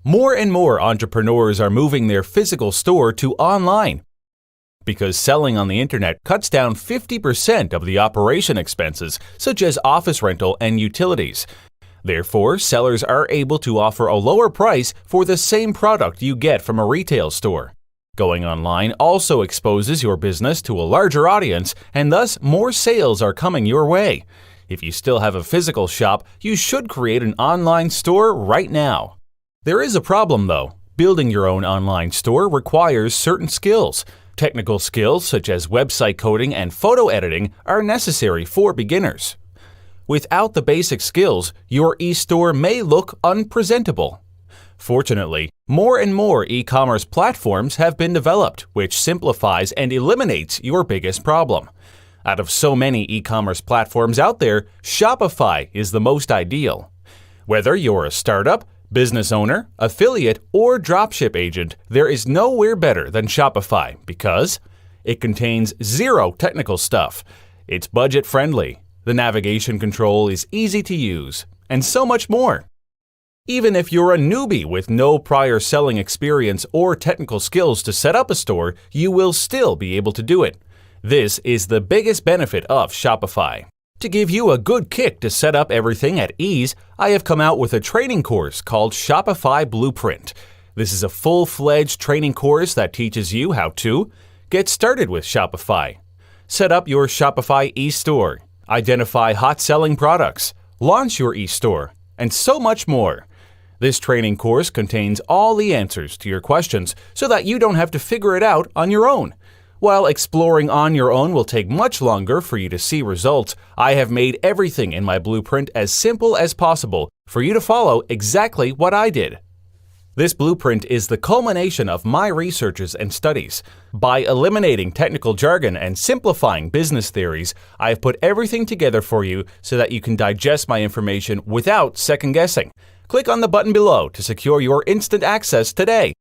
More and more entrepreneurs are moving their physical store to online because selling on the internet cuts down 50% of the operation expenses, such as office rental and utilities. Therefore, sellers are able to offer a lower price for the same product you get from a retail store. Going online also exposes your business to a larger audience, and thus more sales are coming your way. If you still have a physical shop, you should create an online store right now. There is a problem though. Building your own online store requires certain skills. Technical skills such as website coding and photo editing are necessary for beginners. Without the basic skills, your e-store may look unpresentable. Fortunately, more and more e-commerce platforms have been developed, which simplifies and eliminates your biggest problem. Out of so many e-commerce platforms out there, Shopify is the most ideal. Whether you're a startup, business owner, affiliate, or dropship agent, there is nowhere better than Shopify because it contains zero technical stuff, it's budget-friendly, the navigation control is easy to use, and so much more. Even if you're a newbie with no prior selling experience or technical skills to set up a store, you will still be able to do it. This is the biggest benefit of Shopify. To give you a good kick to set up everything at ease, I have come out with a training course called Shopify Blueprint. This is a full-fledged training course that teaches you how to get started with Shopify, set up your Shopify e-store, identify hot-selling products, launch your e-store, and so much more. This training course contains all the answers to your questions so that you don't have to figure it out on your own. While exploring on your own will take much longer for you to see results, I have made everything in my blueprint as simple as possible for you to follow exactly what I did. This blueprint is the culmination of my researches and studies. By eliminating technical jargon and simplifying business theories, I have put everything together for you so that you can digest my information without second guessing. Click on the button below to secure your instant access today.